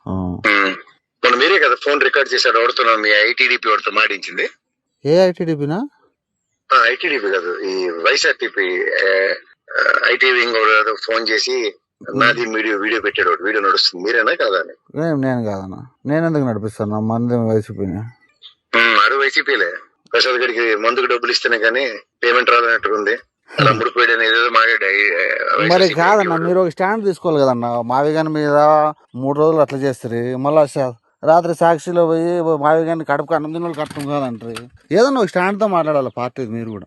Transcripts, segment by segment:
మొన్న మీరే కదా ఫోన్ రికార్డ్ చేశాడు ఎవరితో మీ ఐటీడీపీ వాడితో మాడించింది. ఏ ఐటీడీపీనా? ఐటీడీపీ కాదు, ఈ వైఎస్ఆర్టీపీ ఐటీ వింగ్ ఫోన్ చేసి నాది వీడియో పెట్టాడు, వీడియో నడుస్తుంది, మీరేనా కాదా అని. నేను కాదన్నా, నేను ఎందుకు నడిపిస్తాను? మంది వైసీపీని. అడు వైసీపీలే. ప్రసాద్ గడికి మందుకు డబ్బులు ఇస్తేనే కానీ పేమెంట్ రాదన్నట్టుంది. అలా ముడిపోయాడని ఏదో మాట్లాడా. మరి కాదన్నా, మీరు ఒక స్టాండ్ తీసుకోవాలి కదన్నా. మావిగాని మీద 3 రోజులు అట్లా చేస్తారు, మళ్ళా రాత్రి సాక్షిలో పోయి మావిగాని కడుపుకు అన్నం తిన్న వాళ్ళు కట్టం కాదంటారు. ఏదన్నా ఒక స్టాండ్ తో మాట్లాడాలి పార్టీ మీరు కూడా.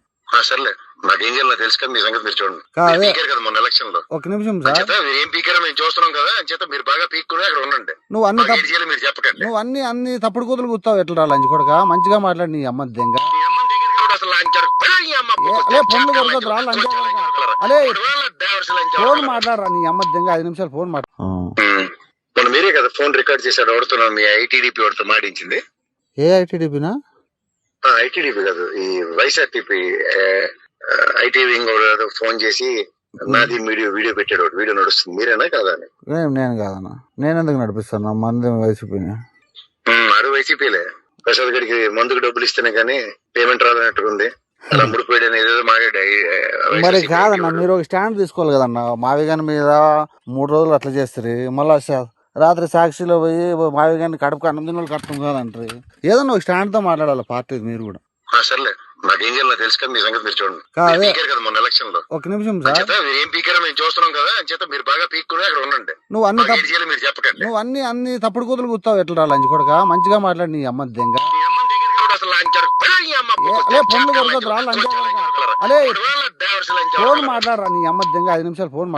సర్లే, నాకేం చేయాలో తెలుసు కదా, మీ సంగతి మీరు చూడండి. పీకారు కదా మొన్న ఎలక్షన్ లో. ఒక నిమిషం సార్, ఏం పీకారో మేము చూస్తున్నాం కదా అని చేత మీరు బాగా పీక్కుని అక్కడ ఉండండి. నువ్వు మీరు చెప్పకండి. నువ్వు అన్ని తప్పుడు కూతురు కూర్తావు. ఎట్లా రా లంచ్ కొడక, మంచిగా మాట్లాడి నీ అమ్మ దెంగ. ఫోన్ కొడుకోద్దురా లంచ్. అదే ఫోన్ మాట్లాడరా నీ అమ్మ దెంగ. 5 నిమిషాలు ఫోన్ మాట్లాడు. మొన్న మీరే కదా ఫోన్ రికార్డ్ చేశాడు ఎవరితో మీ ఐటీడీపీ వాడితో మాడించింది. ఏ ఐటీడీపీనా? ఐటీడీపీ కాదు, ఈ వైఎస్ఆర్టీపీ ఐటీ వింగ్ ఫోన్ చేసి నాది వీడియో పెట్టాడు, వీడియో నడుస్తుంది, మీరేనా కాదా అని. నేను కాదన్నా, నేను ఎందుకు నడిపిస్తాను? మంది వైసీపీని. అడు వైసీపీలే. ప్రసాద్ గడికి మందుకు డబ్బులు ఇస్తేనే కానీ పేమెంట్ రాదన్నట్టుంది. అలా ముడిపోయాడని ఏదో మాట్లాడా. మరి కాదన్నా, మీరు ఒక స్టాండ్ తీసుకోవాలి కదన్నా. మావిగాని మీద 3 రోజులు అట్లా చేస్తారు, మళ్ళా రాత్రి సాక్షిలో పోయి మావిగాని కడుపుకు అన్నం తిన్న వాళ్ళు కట్టం కాదంటారు. ఏదన్నా ఒక స్టాండ్ తో మాట్లాడాలి పార్టీ మీరు కూడా. సర్లే, నాకేం చేయాలో తెలుసు కదా, మీ సంగతి మీరు చూడండి. పీకారు కదా మొన్న ఎలక్షన్ లో. ఒక నిమిషం సార్, ఏం పీకారో మేము చూస్తున్నాం కదా అని చేత మీరు బాగా పీక్కుని అక్కడ ఉండండి. నువ్వు మీరు చెప్పకండి. నువ్వు అన్ని తప్పుడు కూతురు కూర్తావు. ఎట్లా రా లంచ్ కొడక, మంచిగా మాట్లాడి నీ అమ్మ దెంగ. ఫోన్ కొడుకోద్దురా లంచ్. అదే ఫోన్ మాట్లాడరా నీ అమ్మ దెంగ. 5 నిమిషాలు ఫోన్ మాట్లాడు.